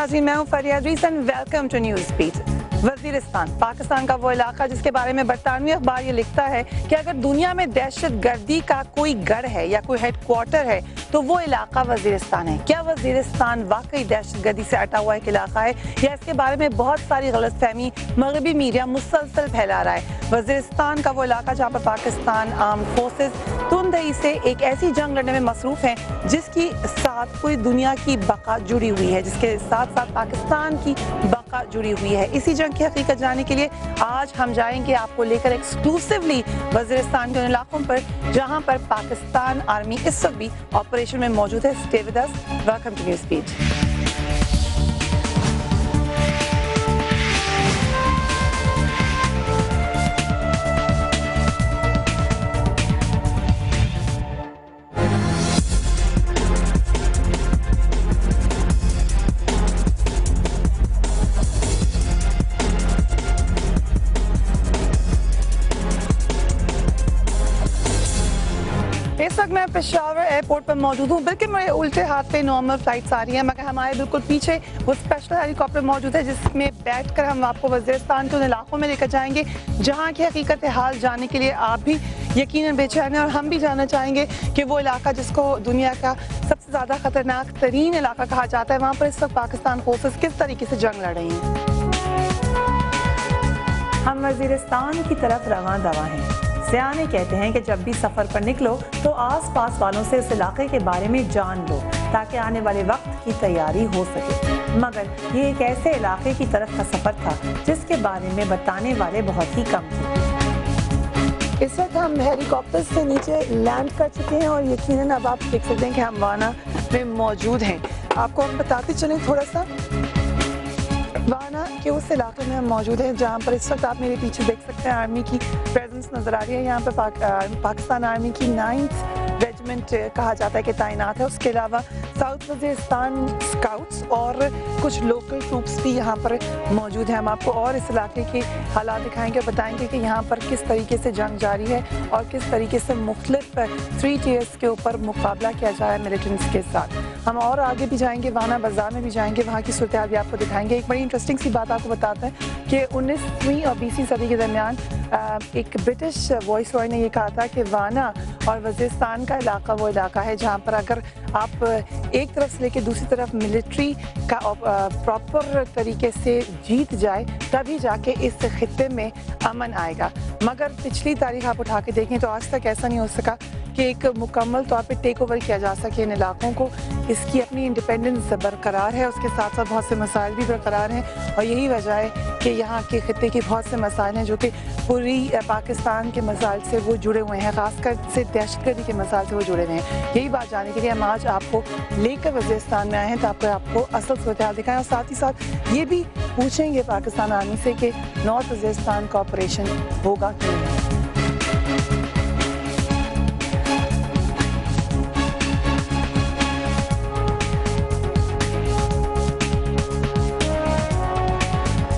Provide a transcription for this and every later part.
नाज़रीन, मैं हूं Fariya Rees and welcome to news beat. Waziristan Pakistan का वो इलाका जिसके बारे में बरतानवी अखबार ये लिखता है कि अगर दुनिया में दहशत गर्दी का कोई गढ़ है या कोई हेड क्वार्टर है तो वो इलाका वज़ीरिस्तान है। क्या वज़ीरिस्तान वाकई दहशत गर्दी से अटा हुआ एक इलाका है या इसके बारे में बहुत सारी गलत फहमी मगरबी मीडिया मुसलसल फैला रहा है? वज़ीरिस्तान का वो इलाका जहाँ पर पाकिस्तान आर्म्ड फोर्सेस तुंदही से एक ऐसी जंग लड़ने में मसरूफ़ हैं जिसकी साथ पूरी दुनिया की बका जुड़ी हुई है, जिसके साथ साथ पाकिस्तान की बका जुड़ी हुई है। इसी जंग की हकीकत जानने के लिए आज हम जाएंगे आपको लेकर एक्सक्लूसिवली वज़ीरिस्तान के उन इलाकों पर जहां पर पाकिस्तान आर्मी इस वक्त भी ऑपरेशन में मौजूद है। Stay with us, welcome to news beat. इस वक्त मैं पेशावर एयरपोर्ट पर मौजूद हूँ। बिल्कुल मेरे उल्टे हाथ पे नॉर्मल फ्लाइट्स आ रही हैं, मगर हमारे बिल्कुल पीछे वो स्पेशल हेलीकॉप्टर मौजूद है जिसमें बैठकर हम आपको वज़ीरिस्तान के उन इलाकों में लेकर जाएंगे जहाँ की हकीकत हाल जानने के लिए आप भी यकीनन बेचैन हैं और हम भी जानना चाहेंगे कि वो इलाका जिसको दुनिया का सबसे ज़्यादा ख़तरनाक तरीन इलाका कहा जाता है, वहाँ पर इस वक्त पाकिस्तान फोर्सेस किस तरीके से जंग लड़ रही हैं। हम वज़ीरिस्तान की तरफ रवां दवा हैं। सियाने कहते हैं कि जब भी सफ़र पर निकलो तो आस पास वालों से उस इलाके के बारे में जान लो ताकि आने वाले वक्त की तैयारी हो सके। मगर ये एक ऐसे इलाके की तरफ का सफ़र था जिसके बारे में बताने वाले बहुत ही कम थे। इस वक्त हम हेलीकॉप्टर से नीचे लैंड कर चुके हैं और यकीनन अब आप देख सकते हैं कि हम वाना में मौजूद हैं। आपको हम बताते चलें थोड़ा सा, वाना के उस इलाके में हम मौजूद हैं जहाँ पर इस वक्त आप मेरे पीछे देख सकते हैं आर्मी की प्रेजेंस नज़र आ रही है। यहाँ पर पाकिस्तान आर्मी की 9th रेजिमेंट कहा जाता है कि तैनात है। उसके अलावा साउथ वज़ीरिस्तान स्काउट्स और कुछ लोकल ट्रूप्स भी यहाँ पर मौजूद हैं। हम आपको और इस इलाके के हालात दिखाएंगे और बताएंगे कि यहाँ पर किस तरीके से जंग जारी है और किस तरीके से मुख्तलिफ 3 tiers के ऊपर मुकाबला किया जा रहा है मिलिटेंट्स के साथ। हम और आगे भी जाएंगे, वाना बाजार में भी जाएंगे, वहाँ की सूरत हाल भी आपको दिखाएंगे। एक बड़ी इंटरेस्टिंग सी बात आपको बताते हैं कि 19वीं और 20वीं सदी के दरमियान एक ब्रिटिश वॉइस रॉय ने ये कहा था कि वाना और वज़ीरिस्तान का इलाका वो इलाका है जहाँ पर अगर आप एक तरफ से लेकर दूसरी तरफ मिलिट्री का प्रॉपर तरीके से जीत जाए तभी जाके इस खित्ते में अमन आएगा। मगर पिछली तारीख आप उठा के देखें तो आज तक ऐसा नहीं हो सका कि एक मुकम्मल तौर पे टेक ओवर किया जा सके इन इलाकों को। इसकी अपनी इंडिपेंडेंस बरकरार है, उसके साथ साथ बहुत से मसाइल भी बरकरार हैं और यही वजह है कि यहाँ के खित्ते के बहुत से मसाइल हैं जो कि पूरी पाकिस्तान के मसाइल से वो जुड़े हुए हैं, ख़ासकर से दहशतगर्दी के मसाइल से वो जुड़े हुए हैं। यही बात जानने के लिए हम आज आपको लेकर वज़ीरिस्तान में आए हैं ताकि आपको असल सूरत हाल दिखाएं और साथ ही साथ ये भी पूछेंगे पाकिस्तान आर्मी से कि नॉर्थ वज़ीरिस्तान का ऑपरेशन होगा कि नहीं।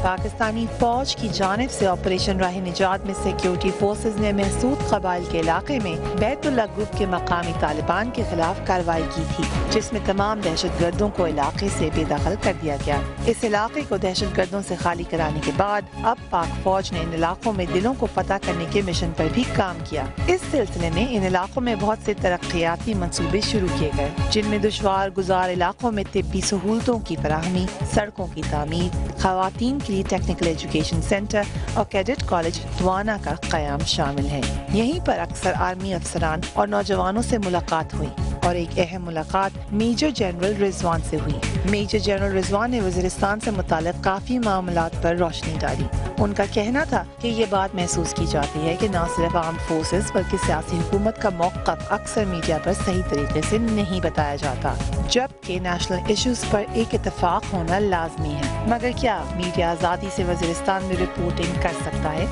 पाकिस्तानी फौज की जानिब से ऑपरेशन राह निजात में सिक्योरिटी फोर्सेज ने महसूद कबाइल के इलाके में बैतुल्लाह ग्रुप के मकामी तालिबान के खिलाफ कार्रवाई की थी, जिसमें तमाम दहशत गर्दों को इलाके से बेदखल कर दिया गया। इस इलाके को दहशत गर्दों से खाली कराने के बाद अब पाक फौज ने इन इलाकों में दिलों को पता करने के मिशन पर भी काम किया। इस सिलसिले में इन इलाकों में बहुत से तरक्याती मंसूबे शुरू किए गए, जिनमें दुश्वार गुजार इलाकों में तिब्बी सहूलतों की फराहमी, सड़कों की तामीर, खवातीन के लिए टेक्निकल एजुकेशन सेंटर और कैडेट कॉलेज वाना का क़याम शामिल है। यहीं पर अक्सर आर्मी अफसरान और नौजवानों से मुलाकात हुई और एक अहम मुलाकात मेजर जनरल रिजवान से हुई। मेजर जनरल रिजवान ने वज़ीरिस्तान से मुताल्लिक़ काफ़ी मामलात पर रोशनी डाली। उनका कहना था कि ये बात महसूस की जाती है कि न सिर्फ आर्म्ड फोर्सेस बल्कि सियासी हुकूमत का मौक़िफ़ अक्सर मीडिया पर सही तरीके से नहीं बताया जाता, जबकि नेशनल इश्यूज पर एक इत्तेफाक होना लाजमी है। मगर क्या मीडिया आज़ादी से वज़ीरिस्तान में रिपोर्टिंग कर सकता है?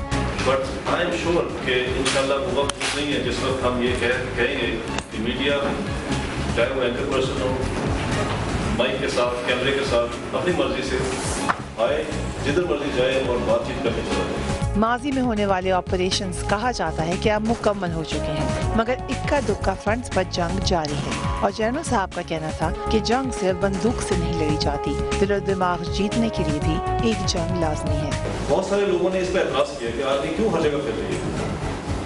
बट आई एम श्योर कि इंशाल्लाह वो वक्त नहीं है जिस वक्त हम ये कहेंगे कि मीडिया चाहे वो एंकर पर्सन हो, माइक के साथ, कैमरे के साथ अपनी मर्जी से आए, जिधर मर्जी जाए और बातचीत करने चला जाए। माजी में होने वाले ऑपरेशंस कहा जाता है कि अब मुकम्मल हो चुके हैं, मगर इक्का दुक्का फ्रंट्स पर जंग जारी है और जनरल साहब का कहना था कि जंग सिर्फ बंदूक से नहीं लड़ी जाती, दिल और दिमाग जीतने के लिए भी एक जंग लाजमी है। बहुत सारे लोगों ने इस पर एतराज़ किया कि आर्मी क्यों हर जगह फिर रही है।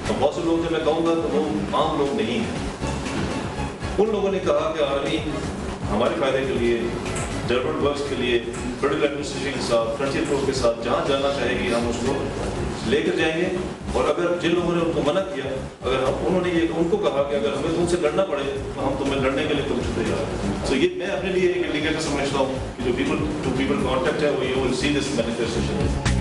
तो बहुत से लोग, जब मैं कहूँगा तो वो आम लोग नहीं हैं। उन लोगों ने कहा कि आर्मी हमारे फायदे के लिए, डेवलपमेंट वर्क्स के लिए, पोलिटिकल एडमिनिस्ट्रेशन के साथ, फ्रंटियर फोर्स के साथ जहाँ जाना चाहेगी हम उसको लेकर जाएंगे। और अगर जिन लोगों ने उनको मना किया, अगर हम उन्होंने ये उनको कहा कि अगर हमें तुमसे लड़ना पड़े तो हम तुम्हें लड़ने के लिए तुमसे तैयार हैं। तो ये मैं अपने लिए एक इंडिकेटर समझता हूँ कि जो पीपल टू पीपल कॉन्टेक्ट है वो you will see this manifestation.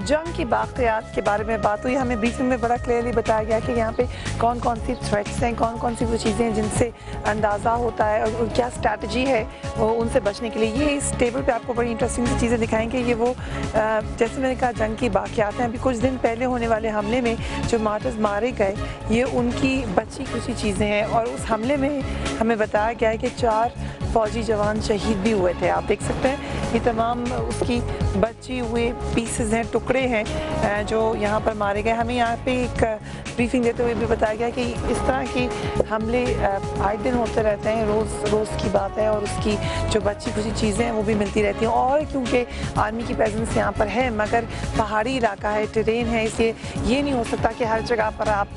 जंग की बाक़ियात के बारे में बात हुई। हमें ब्रीफिंग में बड़ा क्लियरली बताया गया कि यहाँ पे कौन कौन सी थ्रेट्स हैं, कौन कौन सी वो चीज़ें हैं जिनसे अंदाज़ा होता है और क्या स्ट्रैटेजी है वो उनसे बचने के लिए। ये इस टेबल पे आपको बड़ी इंटरेस्टिंग सी चीज़ें दिखाएंगे। ये वो जैसे मैंने कहा जंग की बाक़ियात हैं। अभी कुछ दिन पहले होने वाले हमले में जो मार्टर्स मारे गए ये उनकी बची कुछ चीज़ें हैं और उस हमले में हमें बताया गया है कि 4 फ़ौजी जवान शहीद भी हुए थे। आप देख सकते हैं ये तमाम उसकी बची हुए पीसेस हैं, टुकड़े हैं जो यहाँ पर मारे गए। हमें यहाँ पे एक ब्रीफिंग देते हुए भी बताया गया कि इस तरह के हमले आए दिन होते रहते हैं, रोज़ की बात है और उसकी जो बची कुछ चीज़ें हैं वो भी मिलती रहती हैं। और क्योंकि आर्मी की प्रेजेंस यहाँ पर है मगर पहाड़ी इलाका है, टेरेन है, इसलिए ये नहीं हो सकता कि हर जगह पर आप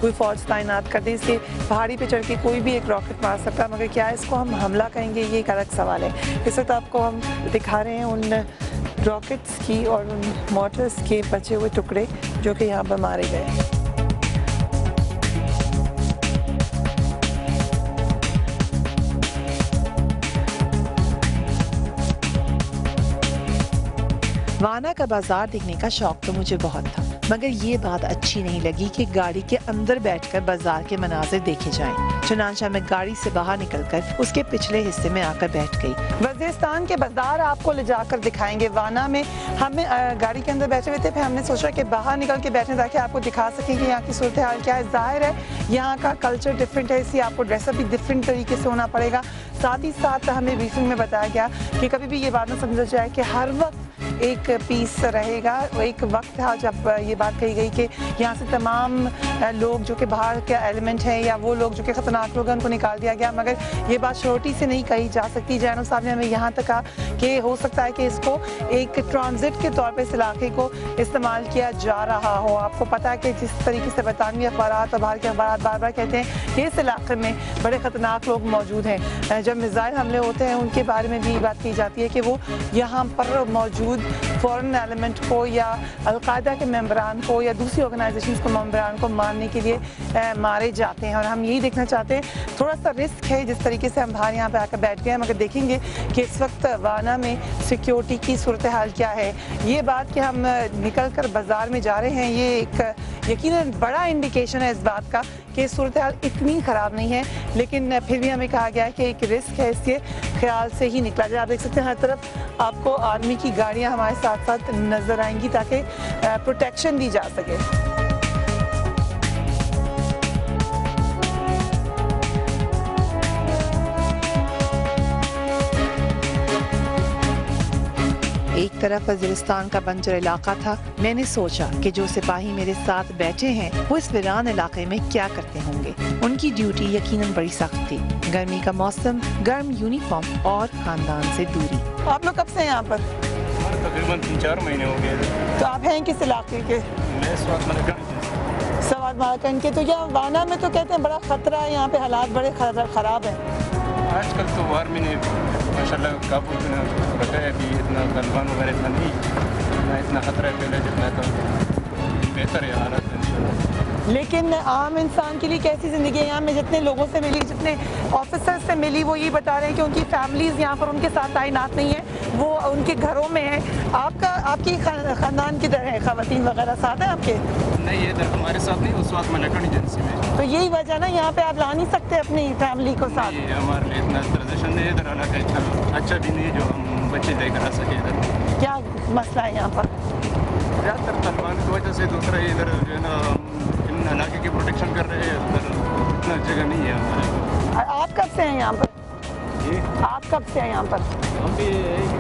कोई फ़ौज तैनात कर दें। इसलिए पहाड़ी पे चढ़ के कोई भी एक रॉकेट मार सकता है, मगर क्या इसको हम हमला कहेंगे ये एक अलग सवाल है। इस वक्त आपको हम दिखा रहे हैं उन रॉकेट्स की और उन मोटर्स के बचे हुए टुकड़े जो कि यहाँ पर मारे गए। वाना का बाजार देखने का शौक तो मुझे बहुत था, मगर ये बात अच्छी नहीं लगी कि गाड़ी के अंदर बैठकर बाजार के मनाजिर देखे जाएं। चुनांचा मैं गाड़ी से बाहर निकलकर उसके पिछले हिस्से में आकर बैठ गई। वज़ीरिस्तान के बाजार आपको ले जाकर दिखाएंगे। वाना में हमें गाड़ी के अंदर बैठे हुए थे, फिर हमने सोचा कि बाहर निकल के बैठने ताकि आपको दिखा सकें कि यहाँ की सूरत हाल क्या है। जाहिर है यहाँ का कल्चर डिफरेंट है, इसलिए आपको ड्रेसअप भी डिफरेंट तरीके से होना पड़ेगा। साथ ही साथ हमें ब्रीफिंग में बताया गया कि कभी भी ये बात ना समझा जाए कि हर वक्त एक पीस रहेगा। एक वक्त था जब ये बात कही गई कि यहाँ से तमाम लोग जो कि बाहर के एलिमेंट हैं या वो लोग जो कि ख़तरनाक लोग हैं उनको निकाल दिया गया, मगर ये बात श्योरिटी से नहीं कही जा सकती। जनरल साहब ने हमें यहाँ तक कहा कि हो सकता है कि इसको एक ट्रांजिट के तौर पर इस इलाके को इस्तेमाल किया जा रहा हो। आपको पता है कि जिस तरीके से बरतानवी अखबारात और बाहर के अखबारात बार बार कहते हैं कि इस इलाके में बड़े ख़तरनाक लोग मौजूद हैं। जब मिसाइल हमले होते हैं उनके बारे में भी बात की जाती है कि वो यहाँ पर मौजूद फॉरेन एलिमेंट को या अलकायदा के मेंबरान को या दूसरी ऑर्गेनाइजेशंस को मेंबरान को मारने के लिए मारे जाते हैं। और हम यही देखना चाहते हैं। थोड़ा सा रिस्क है जिस तरीके से हम बाहर यहाँ पे आकर बैठ गए हैं, मगर देखेंगे कि इस वक्त वाना में सिक्योरिटी की सूरत हाल क्या है। ये बात कि हम निकल कर बाज़ार में जा रहे हैं ये एक यकीनन बड़ा इंडिकेशन है इस बात का कि सूरत हाल इतनी ख़राब नहीं है, लेकिन फिर भी हमें कहा गया है कि एक रिस्क है, इसके ख्याल से ही निकला जाए। आप देख सकते हैं हर तरफ आपको आर्मी की गाड़ियाँ हमारे साथ साथ नज़र आएंगी ताकि प्रोटेक्शन दी जा सके। एक तरफ वज़ीरिस्तान का बंजर इलाका था। मैंने सोचा कि जो सिपाही मेरे साथ बैठे हैं वो इस वीरान इलाके में क्या करते होंगे। उनकी ड्यूटी यकीनन बड़ी सख्त थी। गर्मी का मौसम, गर्म यूनिफॉर्म और खानदान से दूरी। आप लोग कब से हैं यहाँ पर? तकरीबन 3-4 महीने हो गए। तो आप हैं किस इलाके के? मैं सवाद मालकन के। तो यहाँ वाना में तो कहते हैं बड़ा खतरा है, यहाँ पे हालात बड़े ख़राब हैं। आजकल तो आर्मी ने माशाल्लाह काबू रखा है, अभी इतना गलबान वगैरह इतना नहीं, इतना खतरा है पहले जितना, तो बेहतर है हालत इंशाल्लाह। लेकिन आम इंसान के लिए कैसी ज़िंदगी है? यहाँ मैं जितने लोगों से मिली, जितने ऑफिसर्स से मिली, वो ये बता रहे हैं कि उनकी फैमिलीज़ यहाँ पर उनके साथ तैनात नहीं है, वो उनके घरों में है। आपकी ख़ानदान किधर है? ख़वातीन वगैरह साथ हैं आपके? नहीं, इधर हमारे साथ नहीं, उस वक्त मैंने एजेंसी में। तो यही वजह ना, यहाँ पे आप ला नहीं सकते अपनी फैमिली को साथ? हमारे लिए इतना ट्रांजेक्शन नहीं है इधर आना का, इतना अच्छा भी नहीं जो हम बच्चे लेकर आ सके इधर। क्या मसला है यहाँ पर? ज़्यादातर तालिबान की वजह से। दूसरा इधर जो है ना इन इलाके की प्रोटेक्शन कर रहे हैं, उधर इतना जगह नहीं है हमारे। आप कब से हैं यहाँ पर? جی آپ کب سے ہیں یہاں پر؟ ہم بھی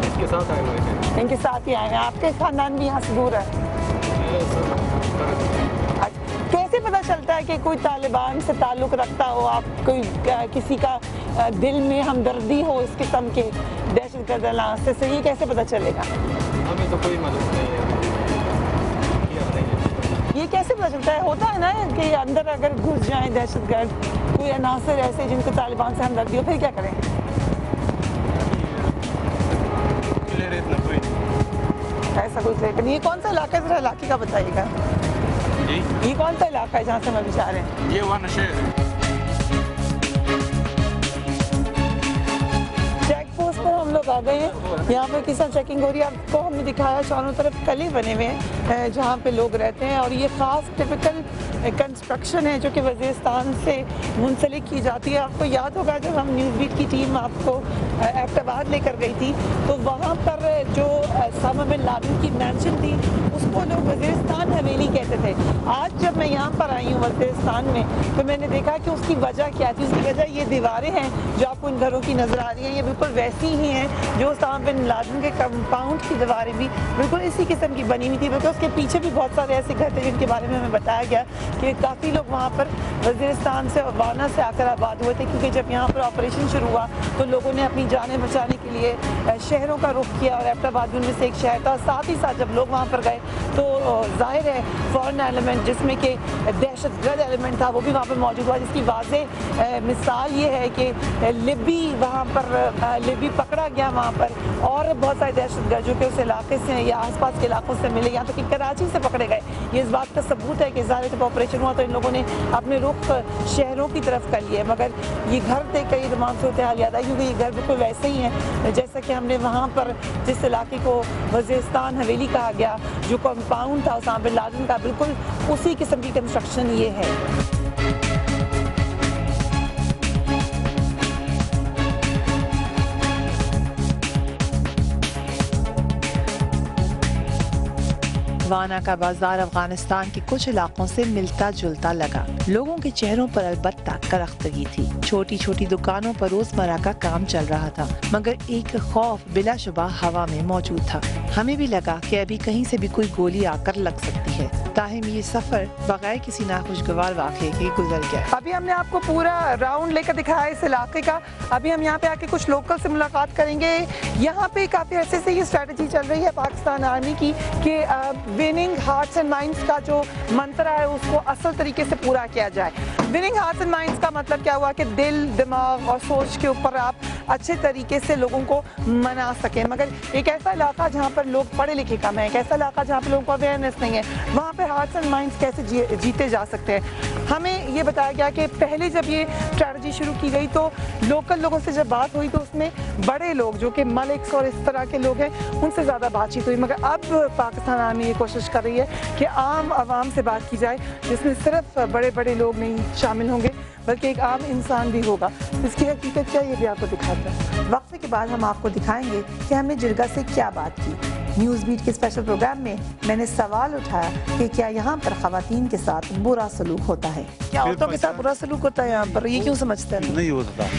इसके साथ आए हुए थे। इनके साथ ही आए हैं। आपके खानदान भी यहाँ से दूर है? कैसे पता चलता है कि कोई तालिबान से ताल्लुक़ रखता हो, आप कोई किसी का दिल में हमदर्दी हो इस किस्म के दहशतगर्द रास्ते से, ये कैसे पता चलेगा? हमें तो कोई मदद नहीं है, ये कैसे पता चलता है? होता है ना कि अंदर अगर घुस जाए दहशतगर्द, कोई अनासर ऐसे जिनको तालिबान से हमदर्दी हो, फिर क्या करें? इतना कोई ऐसा कोई क्लियर। ये कौन सा इलाका है, जरा इलाके का बताइएगा। जी ये कौन सा इलाका है जहाँ से हम अभी जा रहे हैं? ये वाना शहर है। चेक पोस्ट पर हम लोग आ गए हैं। यहाँ पर किस चेकिंग हो रही है, आपको हमने दिखाया चारों तरफ कली बने हुए हैं जहाँ पे लोग रहते हैं, और ये ख़ास टिपिकल कंस्ट्रक्शन है जो कि वज़ीरिस्तान से मुंसलिक की जाती है। आपको याद होगा जब हम न्यूज़ बीट की टीम आपको एबटाबाद लेकर गई थी, तो वहाँ पर जो उसामा बिन लादेन की मैंशन थी उसको लोग वज़ीरिस्तान हवेली कहते थे। आज जब मैं यहाँ पर आई हूँ वज़ीरिस्तान में, तो मैंने देखा कि उसकी वजह क्या थी। उसकी वजह ये दीवारें हैं जो आपको इन घरों की नज़र आ रही हैं, ये बिल्कुल वैसी ही हैं जो उसामा बिन लादेन के कंपाउंड की दीवारें भी बिल्कुल इसी किस्म की बनी हुई थी। बल्कि उसके पीछे भी बहुत सारे ऐसे घर थे जिनके बारे में हमें बताया गया कि काफ़ी लोग वहाँ पर वज़ीरिस्तान से और वाना से आकर आबाद हुए थे, क्योंकि जब यहाँ पर ऑपरेशन शुरू हुआ तो लोगों ने अपनी जानें बचाने के लिए शहरों का रुख किया, और एबटाबाद उनमें से एक शहर था। साथ ही साथ जब लोग वहाँ पर गए तो ज़ाहिर है फॉरेन एलिमेंट जिसमें कि दहशतगर्द एलिमेंट था वो भी वहाँ पर मौजूद हुआ, जिसकी वाज़ेह मिसाल ये है कि लिबी वहाँ पर लिबी पकड़ा गया वहाँ पर, और बहुत सारे दहशतगर्द जो कि उस इलाके से या आसपास के इलाकों से मिले, यहाँ तक कि कराची से पकड़े गए। ये इस बात का सबूत है कि ज़ाहिर जब ऑपरेशन हुआ तो इन लोगों ने अपने रुख शहरों की तरफ कर लिए, मगर ये घर देख कर ये तमाम सूरत हाल याद आई, क्योंकि ये घर बिल्कुल वैसे ही हैं जैसा कि हमने वहाँ पर जिस इलाके को वज़ीरिस्तान हवेली कहा गया, जो कंपाउंड था उसामा बिन लादेन का, बिल्कुल उसी किस्म की कंस्ट्रक्शन ये है। वाना का बाजार अफगानिस्तान के कुछ इलाकों से मिलता जुलता लगा। लोगों के चेहरों पर अलबत्ता करख्तगी थी। छोटी छोटी दुकानों पर रोजमर्रा का काम चल रहा था, मगर एक खौफ बिलाशुबा हवा में मौजूद था। हमें भी लगा कि अभी कहीं से भी कोई गोली आकर लग सकती है। ताहिम ये सफर बगैर किसी नाखुशगवार वाक़े के गुजर गया। अभी हमने आपको पूरा राउंड लेकर दिखाया इस इलाके का। अभी हम यहाँ पे आके कुछ लोकल से मुलाकात करेंगे। यहाँ पे काफ़ी अरसे से ये स्ट्रेटजी चल रही है पाकिस्तान आर्मी की कि विनिंग हार्ट्स एंड माइंड्स का जो मंत्र है उसको असल तरीके से पूरा किया जाए। विनिंग हार्ट्स एंड माइंड्स का मतलब क्या हुआ कि दिल, दिमाग और सोच के ऊपर आप अच्छे तरीके से लोगों को मना सकें। मगर एक ऐसा इलाका जहाँ पर लोग पढ़े लिखे कम है, एक ऐसा इलाका जहाँ पर लोगों को अवेयरनेस नहीं है, वहाँ पे हार्ट्स एंड माइंड्स कैसे जीते जा सकते हैं। हमें ये बताया गया कि पहले जब ये स्ट्रैटेजी शुरू की गई तो लोकल लोगों से जब बात हुई तो उसमें बड़े लोग जो कि मलिक्स और इस तरह के लोग हैं उनसे ज़्यादा बातचीत हुई। मगर अब पाकिस्तान आर्मी ये कोशिश कर रही है कि आम आवाम से बात की जाए, जिसमें सिर्फ बड़े बड़े लोग नहीं शामिल होंगे बल्कि एक आम इंसान भी होगा। इसकी हकीकत क्या ये भी आपको दिखाता है। वक्फे के बाद हम आपको दिखाएंगे कि हमने जिरगा से क्या बात की। न्यूज़ बीट के स्पेशल प्रोग्राम में मैंने सवाल उठाया कि क्या यहाँ पर ख़वातीन के साथ बुरा सलूक होता है, क्या औरतों के साथ बुरा सलूक होता है यहाँ पर, ये क्यों समझते हैं? नहीं होता।